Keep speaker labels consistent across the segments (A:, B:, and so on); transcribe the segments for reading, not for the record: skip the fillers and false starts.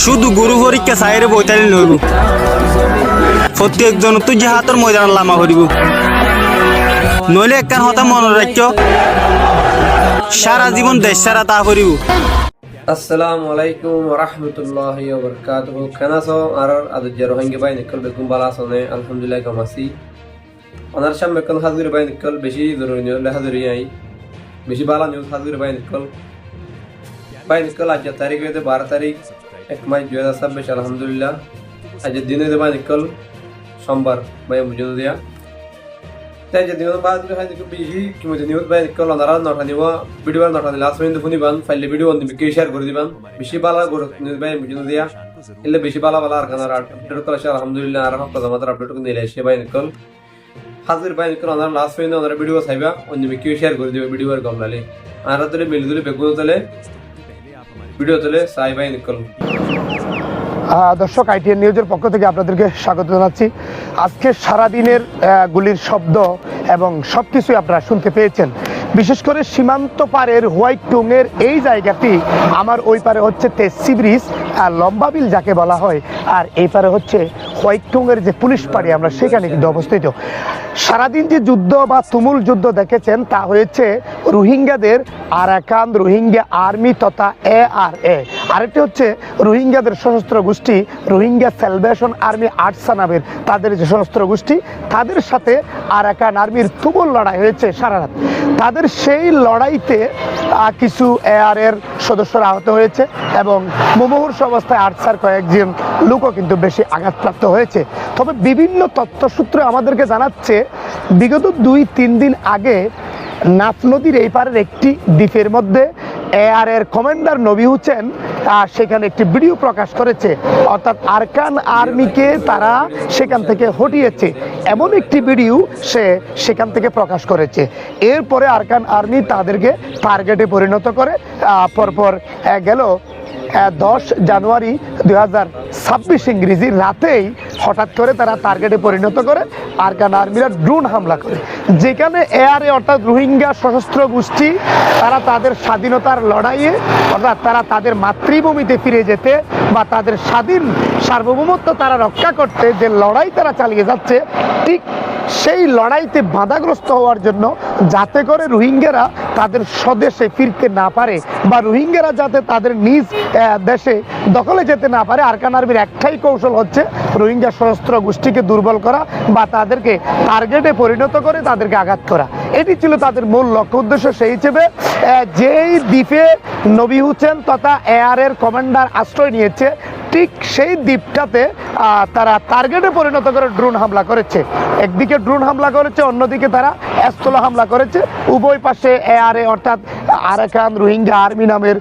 A: শুধু গুরু পরীক্ষা সাইরে বইতালি নইব প্রত্যেকজন তুই যে হাতর ময়দান লামা করিব নইলে একখান হতা মনে রাখ সারা জীবন দেশ সারা তা করিব।
B: আসসালামু আলাইকুম ওয়া রাহমাতুল্লাহি ওয়া বারাকাতুহু। খানাসো আর আদুজ্জা রোহিঙ্গা বাই নিকল বেকুম বালাসনে আলহামদুলিল্লাহ কামাসি অনার সামনে কোন হাজির বাই নিকল বেশি জরুরি নিউজ হাজিরি আই বেশি বালা নিউজ হাজির বাই নিকল আজ তারিখ হইতে 12 তারিখ 1 মাস 2026 আলহামদুলিল্লাহ। আজ দিনে বাই নিকল সোমবার বাই বুঝুন দিয়া তাই যে দিন বাদ হয় দেখো বেশি কি মধ্যে নিউজ বাই নিকল অনারা নটা নিব ভিডিও নটা লাস্ট পর্যন্ত শুনিবান ফাইলে ভিডিও অন্য বিকে শেয়ার করে দিবান বেশি বালা করে নিউজ বাই বুঝুন দিয়া এলে বেশি বালা আর কানার আপডেট করা আলহামদুলিল্লাহ আর হক আমাদের আপডেট করে নিলে সে বাই নিকল হাজির বাই নিকল অনারা লাস্ট পর্যন্ত অনারা ভিডিও চাইবা অন্য বিকে শেয়ার করে দিবে ভিডিও আর কমলালে আর তলে মিলদুলে বেগুন তলে ভিডিও তলে সাই বাই নিকল।
C: দর্শক আইটিএন নিউজের পক্ষ থেকে আপনাদেরকে স্বাগত জানাচ্ছি। আজকে সারাদিনের গুলির শব্দ এবং সব কিছুই আপনারা শুনতে পেয়েছেন। বিশেষ করে সীমান্ত পারের হোয়াইট টুংয়ের এই জায়গাটি আমার ওই পারে হচ্ছে তেসি ব্রিজ আর লম্বা বিল যাকে বলা হয়, আর এই পারে হচ্ছে হোয়াইট টুংয়ের যে পুলিশ পাড়ি আমরা সেখানে কিন্তু অবস্থিত। সারাদিন যে যুদ্ধ বা তুমুল যুদ্ধ দেখেছেন তা হয়েছে রোহিঙ্গাদের আরাকান রোহিঙ্গা আর্মি তথা ARA, আরেকটি হচ্ছে রোহিঙ্গাদের সশস্ত্র গোষ্ঠী রোহিঙ্গা স্যালভেশন আর্মি আরসা নামের তাদের যে সশস্ত্র গোষ্ঠী তাদের সাথে আরাকান আর্মির তুমুল লড়াই হয়েছে সারা রাত। তাদের সেই লড়াইতে কিছু ARA-র সদস্যরা আহত হয়েছে এবং মুমূর্ষু অবস্থায় আরসার কয়েকজন লোকও কিন্তু বেশি আঘাতপ্রাপ্ত হয়েছে। তবে বিভিন্ন তথ্যসূত্র আমাদেরকে জানাচ্ছে বিগত 2-3 দিন আগে নাফ নদীর এই পারের একটি দ্বীপের মধ্যে ARA-র কমান্ডার নবী হোসেন সেখানে একটি ভিডিও প্রকাশ করেছে, অর্থাৎ আরাকান আর্মিকে তারা সেখান থেকে হটিয়েছে এমন একটি ভিডিও সে সেখান থেকে প্রকাশ করেছে। এরপরে আরাকান আর্মি তাদেরকে টার্গেটে পরিণত করে পরপর গেল 10 জানুয়ারি 2026 ইংরেজি রাতেই হঠাৎ করে তারা টার্গেটে পরিণত করে আরাকান আর্মিরা ড্রোন হামলা করে, যেখানে ARA অর্থাৎ রোহিঙ্গা সশস্ত্র গোষ্ঠী তারা তাদের স্বাধীনতার লড়াইয়ে অর্থাৎ তারা তাদের মাতৃভূমিতে ফিরে যেতে বা তাদের স্বাধীন সার্বভৌমত্ব তারা রক্ষা করতে যে লড়াই তারা চালিয়ে যাচ্ছে ঠিক সেই লড়াইতে বাধাগ্রস্ত হওয়ার জন্য যাতে করে রোহিঙ্গারা তাদের স্বদেশে ফিরতে না পারে বা রোহিঙ্গারা যাতে তাদের নিজ দেশে দখলে যেতে না পারে, আরাকান আর্মির একটাই কৌশল হচ্ছে রোহিঙ্গা সশস্ত্র গোষ্ঠীকে দুর্বল করা বা তাদেরকে টার্গেটে পরিণত করে তাদেরকে আঘাত করা। এটি ছিল তাদের মূল লক্ষ্য উদ্দেশ্য। সেই হিসেবে যেই দ্বীপে নবী হোসেন তথা ARA-র কমান্ডার আশ্রয় নিয়েছে ঠিক সেই দ্বীপটাতে তারা টার্গেটে পরিণত করে ড্রোন হামলা করেছে। একদিকে ড্রোন হামলা করেছে, অন্যদিকে তারা স্থল হামলা করেছে। উভয় পাশে ARA অর্থাৎ আরাকান রোহিঙ্গা আর্মি নামের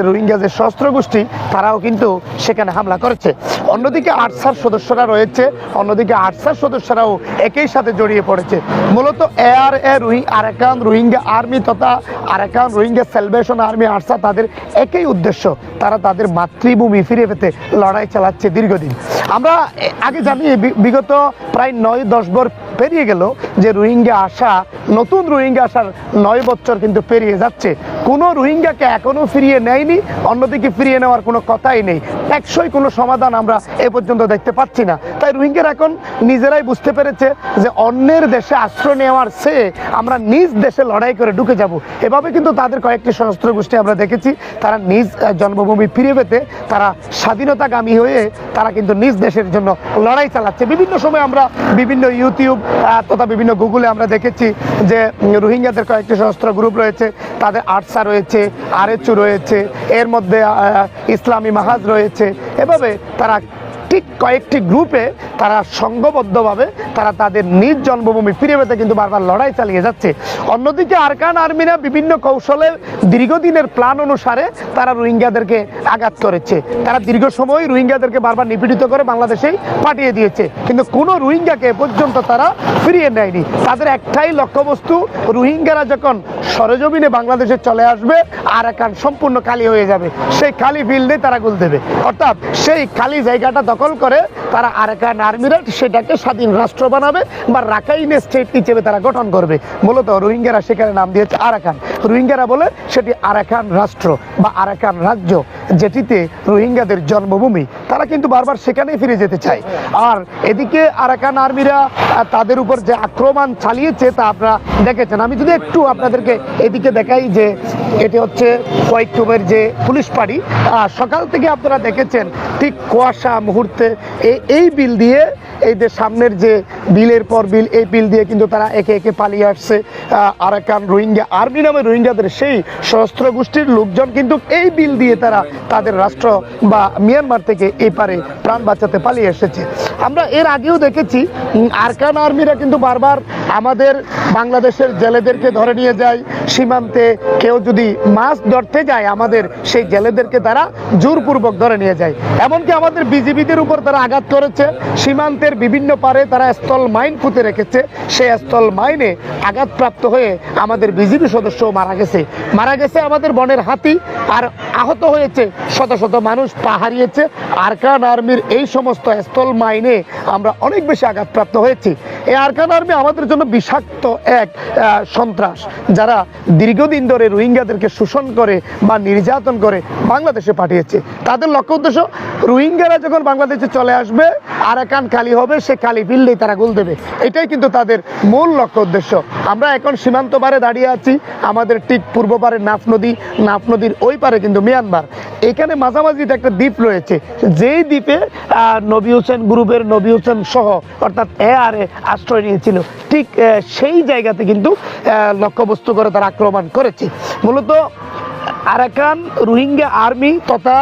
C: রোহিঙ্গা যে সশস্ত্র গোষ্ঠী তারাও কিন্তু সেখানে হামলা করেছে। অন্যদিকে আরসার সদস্যরা রয়েছে, অন্যদিকে আরসার সদস্যরাও একই সাথে জড়িয়ে পড়েছে। মূলত ARA আরাকান রোহিঙ্গা আর্মি তথা Arakan Rohingya salvation army ARSA তাদের একই উদ্দেশ্য, তারা তাদের মাতৃভূমি ফিরে পেতে লড়াই চালাচ্ছে দীর্ঘদিন। আমরা আগে জানি বিগত প্রায় 9-10 বছর পেরিয়ে গেল যে রোহিঙ্গা আসা নতুন রোহিঙ্গা আসার 9 বছর কিন্তু পেরিয়ে যাচ্ছে, কোনো রোহিঙ্গাকে এখনো ফিরিয়ে নেয়নি, অন্যদিকে ফিরিয়ে নেওয়ার কোনো কথাই নেই, টেকসই কোনো সমাধান আমরা এ পর্যন্ত দেখতে পাচ্ছি না। তাই রোহিঙ্গারা এখন নিজেরাই বুঝতে পেরেছে যে অন্যের দেশে আশ্রয় নেওয়ার চেয়ে আমরা নিজ দেশে লড়াই করে ঢুকে যাব। এভাবে কিন্তু তাদের কয়েকটি সশস্ত্র গোষ্ঠী আমরা দেখেছি তারা নিজ জন্মভূমি ফিরে পেতে তারা স্বাধীনতাগামী হয়ে তারা কিন্তু নিজ দেশের জন্য লড়াই চালাচ্ছে। বিভিন্ন সময় আমরা বিভিন্ন ইউটিউব তথা বিভিন্ন গুগলে আমরা দেখেছি যে রোহিঙ্গাদের কয়েকটি সশস্ত্র গ্রুপ রয়েছে, তাদের আরসা রয়েছে, আরএচু রয়েছে, এর মধ্যে ইসলামী মাহাজ রয়েছে। এভাবে তারা ঠিক কয়েকটি গ্রুপে তারা সংঘবদ্ধভাবে তারা তাদের নিজ জন্মভূমি ফিরে পেতে কিন্তু বারবার লড়াই চালিয়ে যাচ্ছে। অন্যদিকে আরাকান আর্মিরা বিভিন্ন কৌশলে দীর্ঘদিনের প্ল্যান অনুসারে তারা রোহিঙ্গাদেরকে আঘাত করেছে। তারা দীর্ঘ সময় রোহিঙ্গাদেরকে বারবার নিপীড়িত করে বাংলাদেশেই পাঠিয়ে দিয়েছে, কিন্তু কোনো রোহিঙ্গাকে এ পর্যন্ত তারা ফিরিয়ে নেয়নি। তাদের একটাই লক্ষ্যবস্তু, রোহিঙ্গারা যখন সরেজমিনে বাংলাদেশে চলে আসবে আরাকান সম্পূর্ণ খালি হয়ে যাবে, সেই খালি ফিল্ডে তারা গোল দেবে, অর্থাৎ সেই খালি জায়গাটা দখল করে তারা আরাকান আর্মিরা সেটাকে স্বাধীন রাষ্ট্র বানাবে বা রাখাইন স্টেট হিসেবে তারা গঠন করবে। মূলত রোহিঙ্গারা সেখানে নাম দিয়েছে আরাকান, রোহিঙ্গারা বলে সেটি আরাকান রাষ্ট্র বা আরাকান রাজ্য। যেটিতে রোহিঙ্গাদের জন্মভূমি, তারা কিন্তু বারবার সেখানেই ফিরে যেতে চায়। আর এদিকে আরাকান আর্মিরা তাদের উপর যে আক্রমণ চালিয়েছে তা আপনারা দেখেছেন। আমি যদি একটু আপনাদেরকে এদিকে দেখাই যে এটি হচ্ছে কয়েকটুমের যে পুলিশ পাড়ি, সকাল থেকে আপনারা দেখেছেন ঠিক কুয়াশা মুহূর্তে এই বিল দিয়ে, এই যে সামনের যে বিলের পর বিল, এই বিল দিয়ে কিন্তু তারা একে একে পালিয়ে আসছে। আরাকান রোহিঙ্গা আর্মি নামে রোহিঙ্গাদের সেই সশস্ত্র গোষ্ঠীর লোকজন কিন্তু এই বিল দিয়ে তারা তাদের রাষ্ট্র বা মিয়ানমার থেকে এই পারে প্রাণ বাঁচাতে পালিয়ে এসেছে। আমরা এর আগেও দেখেছি আরাকান আর্মিরা কিন্তু বারবার আমাদের বাংলাদেশের জেলেদেরকে ধরে নিয়ে যায়, সীমান্তে কেউ যদি মাছ ধরতে যায় আমাদের সেই জেলেদেরকে তারা জোরপূর্বক ধরে নিয়ে যায়। এমনকি আমাদের বিজিবিদের উপর তারা আঘাত করেছে, সীমান্তের বিভিন্ন পারে তারা স্থল মাইন পুঁতে রেখেছে, সেই স্থল মাইনে আঘাতপ্রাপ্ত হয়ে আমাদের বিজিবি সদস্য মারা গেছে আমাদের বনের হাতি, আর আহত হয়েছে শত শত মানুষ, পা হারিয়েছে। আরাকান আর্মির এই সমস্ত স্থল মাইনে আমরা অনেক বেশি আঘাতপ্রাপ্ত হয়েছি। এই আরাকান আর্মি আমাদের জন্য বিষাক্ত এক সন্ত্রাস, যারা দীর্ঘদিন ধরে রোহিঙ্গাদেরকে শোষণ করে বা নির্যাতন করে বাংলাদেশে পাঠিয়েছে। তাদের লক্ষ্য উদ্দেশ্য রোহিঙ্গারা যখন বাংলাদেশে চলে আসবে আরাকান খালি হবে, সে খালি ফিরলেই তারা গোল দেবে, এটাই কিন্তু তাদের মূল লক্ষ্য উদ্দেশ্য। আমরা এখন সীমান্ত পারে দাঁড়িয়ে আছি, আমাদের ঠিক পূর্ব পারে নাফ নদীর ওই পারে কিন্তু মিয়ানমার। এখানে মাঝামাঝিতে একটা দ্বীপ রয়েছে, যেই দ্বীপে নবী হোসেন গ্রুপের নবী হোসেন সহ অর্থাৎ এআরএ আশ্রয় নিয়েছিল, ঠিক সেই জায়গাতে কিন্তু লক্ষ্যবস্তু করে তারা আক্রমণ করেছে। মূলত আরাকান রোহিঙ্গা আর্মি তথা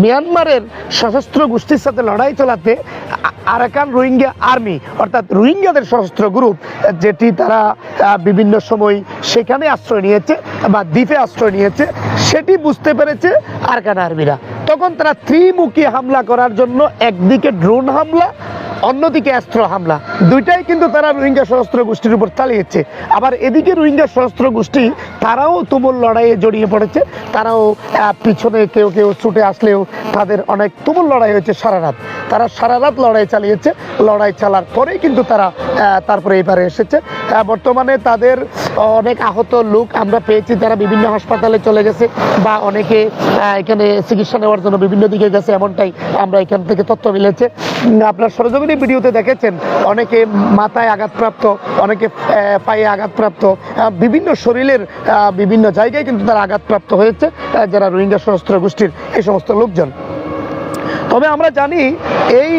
C: মিয়ানমারের সশস্ত্র গোষ্ঠীর সাথে লড়াই চালাতে আরাকান রোহিঙ্গা আর্মি অর্থাৎ রোহিঙ্গাদের সশস্ত্র গ্রুপ, যেটি তারা বিভিন্ন সময় সেখানে আশ্রয় নিয়েছে বা দ্বীপে আশ্রয় নিয়েছে, সেটি বুঝতে পেরেছে আরাকান আর্মিরা। তখন তারা ত্রিমুখী হামলা করার জন্য একদিকে ড্রোন হামলা, অন্যদিকে অস্ত্র হামলা, দুইটাই কিন্তু তারা রোহিঙ্গা সশস্ত্র গোষ্ঠীর উপর চালিয়েছে। আবার এদিকে রোহিঙ্গা সশস্ত্র গোষ্ঠী তারাও তুমুল লড়াইয়ে জড়িয়ে পড়েছে, তারাও পিছনে কেউ কেউ ছুটে আসলেও তাদের অনেক তুমুল লড়াই হয়েছে সারা রাত। তারা সারা রাত লড়াই চালিয়েছে, লড়াই চালার পরেই কিন্তু তারা তারপরে এইবারে এসেছে। বর্তমানে তাদের অনেক আহত লোক আমরা পেয়েছি, তারা বিভিন্ন হাসপাতালে চলে গেছে বা অনেকে এখানে চিকিৎসা নেওয়ার জন্য বিভিন্ন দিকে গেছে, এমনটাই আমরা এখান থেকে তথ্য মিলেছে। আপনার সরজমিনী ভিডিওতে দেখেছেন অনেকে মাথায় আঘাতপ্রাপ্ত, অনেকে পায়ে আঘাতপ্রাপ্ত, বিভিন্ন শরীরের বিভিন্ন জায়গায় কিন্তু তারা আঘাতপ্রাপ্ত হয়েছে, যারা রোহিঙ্গা সশস্ত্র গোষ্ঠীর এই সমস্ত লোকজন। তবে আমরা জানি এই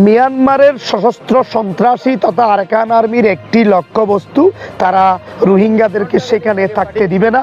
C: মিয়ানমারের সশস্ত্র সন্ত্রাসী তথা আরাকান আর্মির একটি লক্ষ্যবস্তু, তারা রোহিঙ্গাদেরকে সেখানে থাকতে দিবে না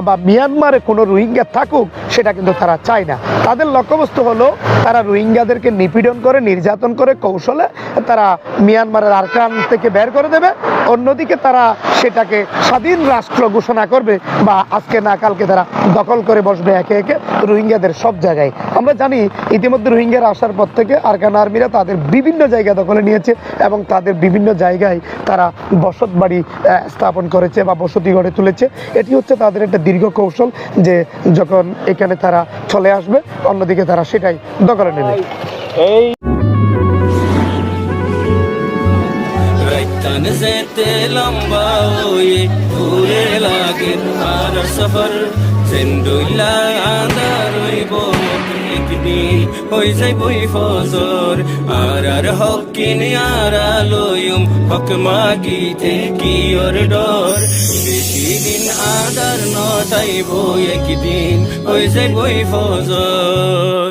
C: বা মিয়ানমারে কোনো রোহিঙ্গা থাকুক সেটা কিন্তু তারা চায় না। তাদের লক্ষ্যবস্তু হলো তারা রোহিঙ্গাদেরকে নিপীড়ন করে, নির্যাতন করে, কৌশলে তারা মিয়ানমারের আরাকান থেকে বের করে দেবে, অন্যদিকে তারা সেটাকে স্বাধীন রাষ্ট্র ঘোষণা করবে বা আজকে না কালকে তারা দখল করে বসবে একে একে রোহিঙ্গাদের সব জায়গায়। আমরা জানি ইতিমধ্যে রোহিঙ্গারা আসার পর থেকে আরাকান আর্মিরা তাদের বিভিন্ন জায়গা দখলে নিয়েছে এবং তাদের বিভিন্ন জায়গায় তারা বসত বাড়ি স্থাপন করেছে বা বসতি গড়ে তুলেছে। এটি হচ্ছে তাদের একটা দীর্ঘ কৌশল, যে যখন এখানে তারা চলে আসবে অন্যদিকে তারা সেটাই দখলে নেবে। এই
D: যেতে লম্বা ওয়ে ঘুরে লাগে আর সফর সেন্ডুইলা আন্দার হইব একদিন হই যাইবই ফজর আর হকিন আর আলোয়ম হক মাগিতে কি ওর ডর বেশি দিন আদার নটাইব একদিন হই যাইবই ফজর।